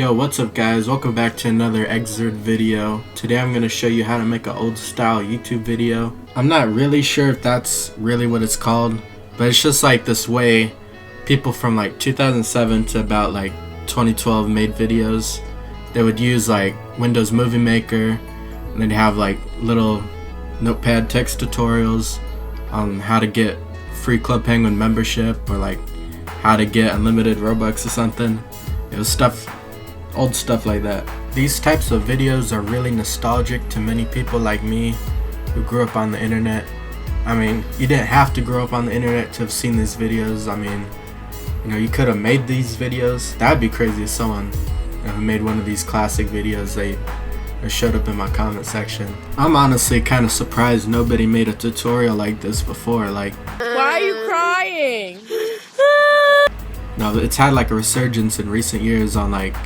Yo, what's up guys? Welcome back to another Exorid video. Today I'm going to show you how to make an old style YouTube video. I'm not really sure if that's really what it's called, but it's just like this way people from like 2007 to about like 2012 made videos. They would use like Windows Movie Maker, and they'd have like little notepad text tutorials on how to get free Club Penguin membership, or like how to get unlimited Robux or something. It was old stuff like that. These types of videos are really nostalgic to many people like me who grew up on the internet. I mean, you didn't have to grow up on the internet to have seen these videos. I mean, you know, you could have made these videos. That'd be crazy if someone who made one of these classic videos they showed up in my comment section. I'm honestly kind of surprised nobody made a tutorial like this before. Like, why are you crying? No, it's had like a resurgence in recent years on like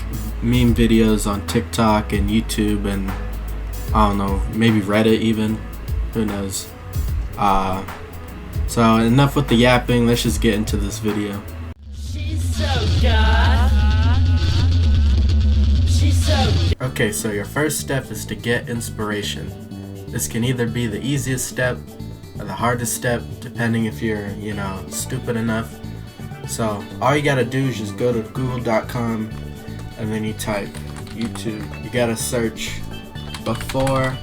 meme videos on TikTok and YouTube, and I don't know, maybe Reddit even, who knows. So enough with the yapping, let's just get into this video. She's so goth. She's so Okay, so your first step is to get inspiration. This can either be the easiest step or the hardest step, depending if you're, you know, stupid enough. So all you gotta do is just go to google.com and then you type YouTube. You gotta search before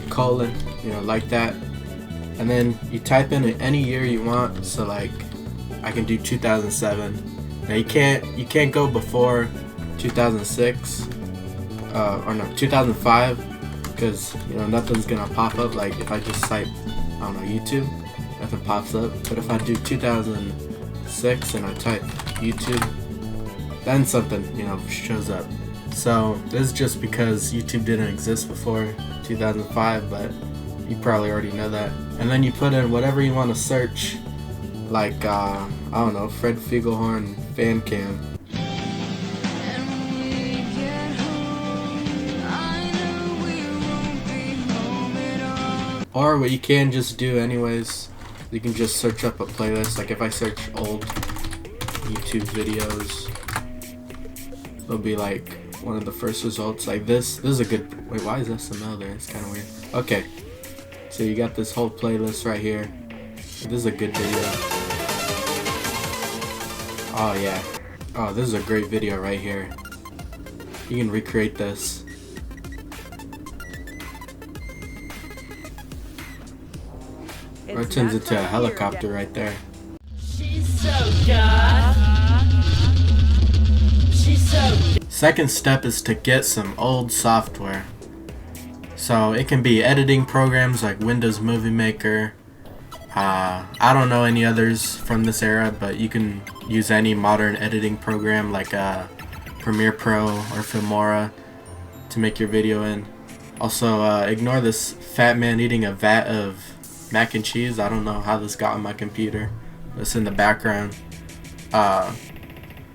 colon, you know, like that, and then you type in any year you want. So like I can do 2007. Now you can't go before 2006 or no, 2005, because you know nothing's gonna pop up. Like if I just type, I don't know, YouTube, nothing pops up. But if I do 2006 and I type YouTube, then something, you know, shows up. So this is just because YouTube didn't exist before 2005, but you probably already know that. And then you put in whatever you want to search, like I don't know, Fred Fiegelhorn fan cam. Or what you can just do anyways, you can just search up a playlist. Like if I search old YouTube videos, it'll be like one of the first results. Like this is a good, wait, why is SML there? It's kind of weird. Okay, so you got this whole playlist right here. This is a good video. Oh yeah, oh, this is a great video right here. You can recreate this. Or it turns into a helicopter right there. She's so goth. She's so. Second step is to get some old software. So it can be editing programs like Windows Movie Maker. I don't know any others from this era, but you can use any modern editing program like Premiere Pro or Filmora to make your video in. Also, ignore this fat man eating a vat of mac and cheese. I don't know how this got on my computer. It's in the background.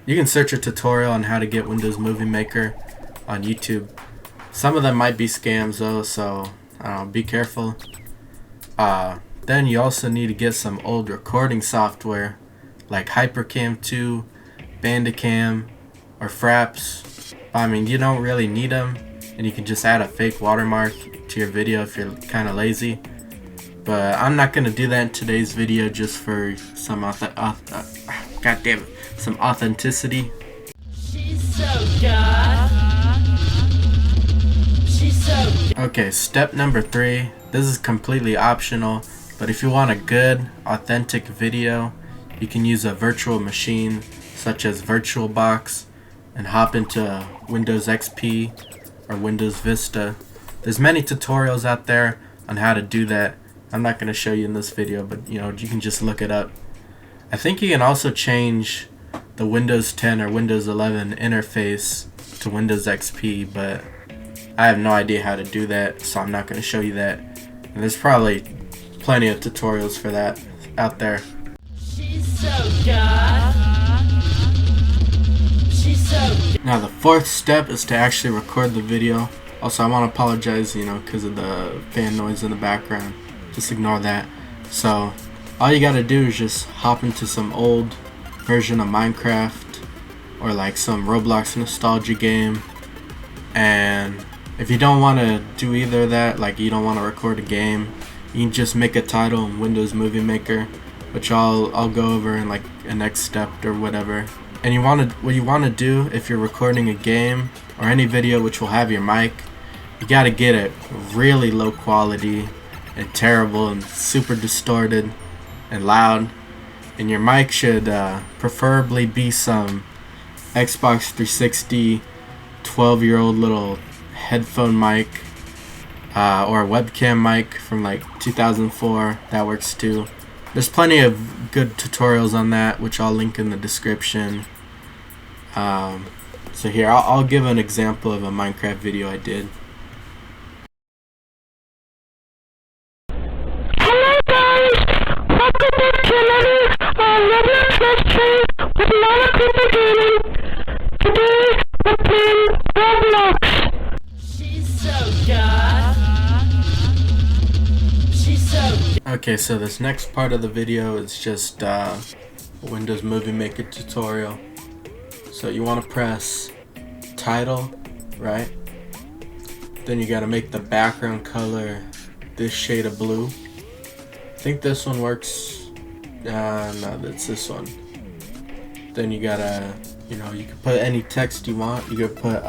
You can search a tutorial on how to get Windows Movie Maker on YouTube. Some of them might be scams though, so I don't know, be careful. Then you also need to get some old recording software like Hypercam 2, Bandicam, or Fraps. I mean, you don't really need them, and you can just add a fake watermark to your video if you're kind of lazy. But I'm not gonna do that in today's video, just for some God damn it, some authenticity. She's so goth. She's so. Okay, step number 3. This is completely optional, but if you want a good, authentic video, you can use a virtual machine such as VirtualBox and hop into Windows XP or Windows Vista. There's many tutorials out there on how to do that. I'm not going to show you in this video, but you know, you can just look it up. I think you can also change the Windows 10 or Windows 11 interface to Windows XP, but I have no idea how to do that, so I'm not going to show you that. And there's probably plenty of tutorials for that out there. She's so goth. She's so. Now the fourth step is to actually record the video. Also, I want to apologize, you know, because of the fan noise in the background. Just ignore that. So all you gotta do is just hop into some old version of Minecraft or like some Roblox nostalgia game. And if you don't want to do either of that, like you don't want to record a game, you can just make a title in Windows Movie Maker, which I'll go over in like a next step or whatever. And what you want to do if you're recording a game or any video which will have your mic, you got to get it really low quality and terrible and super distorted and loud. And your mic should preferably be some Xbox 360 12-year-old little headphone mic or a webcam mic from like 2004. That works too. There's plenty of good tutorials on that, which I'll link in the description. So here, I'll give an example of a Minecraft video I did. Hello guys, welcome back to another Roblox Let's Play with a lot of people gaming. Today we're playing Roblox. She's so goth. She's so Okay, so this next part of the video is just a Windows Movie Maker tutorial. So you want to press title, right? Then you got to make the background color this shade of blue. I think this one works. No, that's this one. Then you gotta, you can put any text you want. You could put,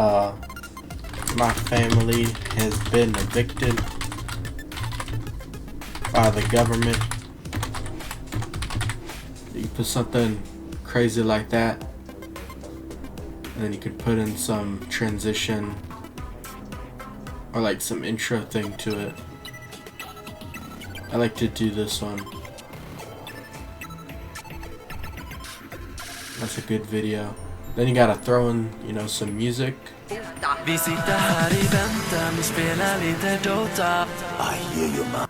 my family has been evicted by the government. You can put something crazy like that. And then you could put in some transition or like some intro thing to it. I like to do this one. That's a good video. Then you gotta throw in, some music. Vi sitter här I väntan och spelar lite Dota. I hear you, man.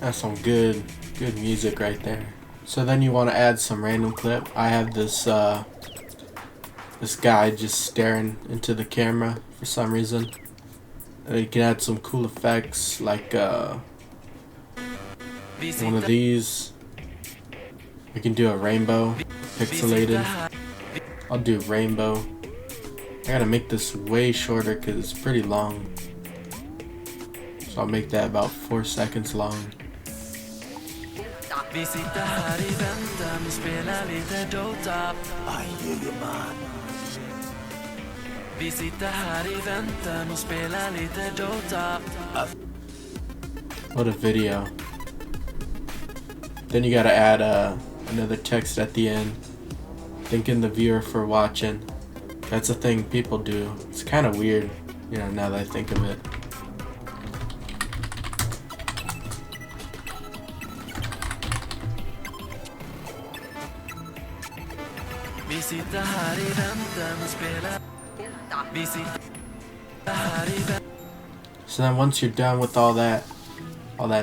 That's some good music right there. So then you want to add some random clip. I have this this guy just staring into the camera for some reason. And you can add some cool effects like one of these. We can do a rainbow, pixelated. I'll do rainbow. I gotta make this way shorter because it's pretty long. So I'll make that about 4 seconds long. Vi sitter här I väntan och spelar lite Dota. I hear you, man. Vi sitter här I väntan och spelar lite Dota. What a video. Then you gotta add another text at the end, thanking the viewer for watching. That's a thing people do. It's kind of weird, now that I think of it. Vi sitter här I väntan och spelar. Vi sitter här I väntan. So then once you're done with all that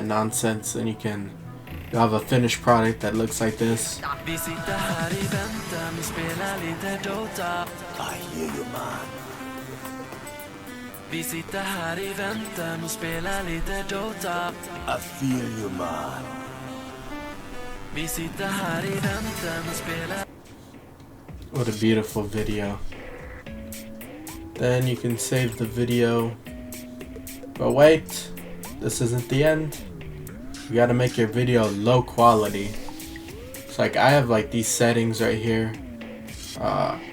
nonsense, then you'll have a finished product that looks like this. Vi sitter här I väntan och spelar lite Dota. I hear you, man. Vi sitter här I väntan och spelar lite Dota. I feel you, man. Vi sitter här I väntan och spelar. What a beautiful video. Then you can save the video. But wait, this isn't the end. You gotta make your video low quality. It's like I have like these settings right here.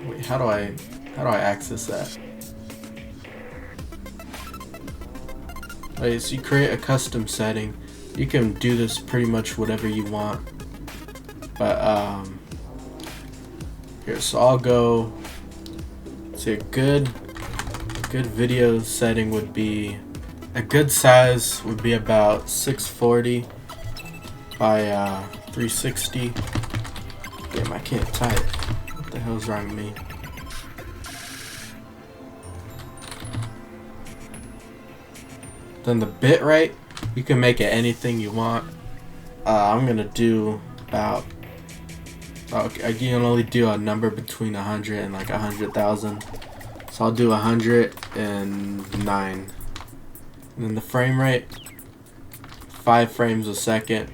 Wait, how do I access that? So you create a custom setting. You can do this pretty much whatever you want. But here, so I'll go. See, a good video setting would be, a good size would be about 640 by 360. Damn, I can't type. What the hell's wrong with me? Then the bit rate, you can make it anything you want. I'm gonna do about, I can only do a number between 100 and like 100,000. So I'll do 109. And then the frame rate, 5 frames a second.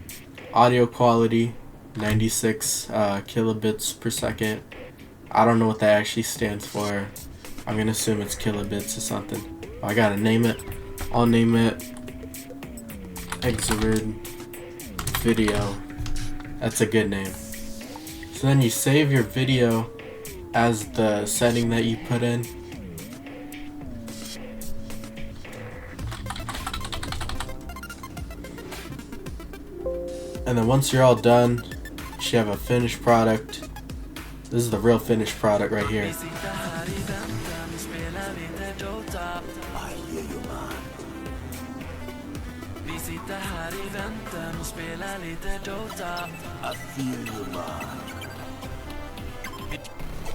Audio quality, 96 kilobits per second. I don't know what that actually stands for. I'm gonna assume it's kilobits or something. I gotta name it. I'll name it Exorid video. That's a good name. So then you save your video as the setting that you put in. And then once you're all done, you should have a finished product. This is the real finished product right here.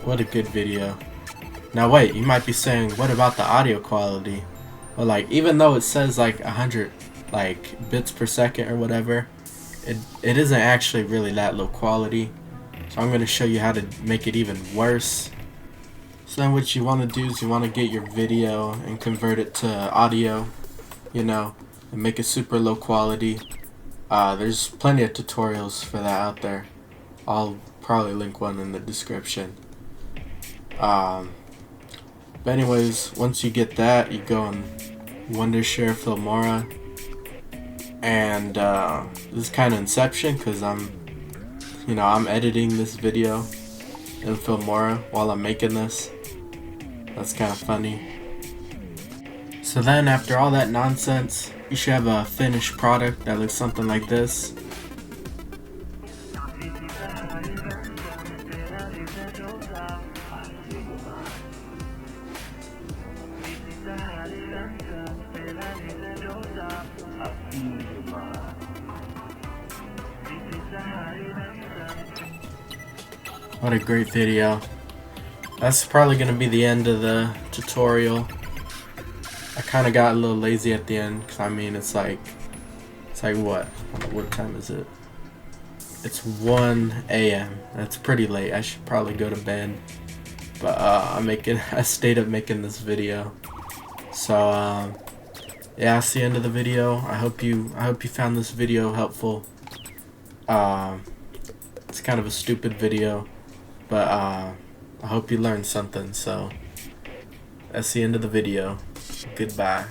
What a good video. Now wait, you might be saying, what about the audio quality? Well, like, even though it says like 100 like bits per second or whatever, it isn't actually really that low quality. So I'm going to show you how to make it even worse. So then what you want to do is you want to get your video and convert it to audio, you know, and make it super low quality. There's plenty of tutorials for that out there. I'll probably link one in the description. But anyways, once you get that, you go on Wondershare Filmora, and this is kind of Inception because I'm editing this video in Filmora while I'm making this. That's kind of funny. So then after all that nonsense, you should have a finished product that looks something like this. What a great video. That's probably going to be the end of the tutorial. I kind of got a little lazy at the end because I mean it's like what time is it? It's 1 a.m. That's pretty late. I should probably go to bed. But I stayed up making this video. So yeah, that's the end of the video. I hope you found this video helpful. It's kind of a stupid video, but I hope you learned something. So that's the end of the video. Goodbye.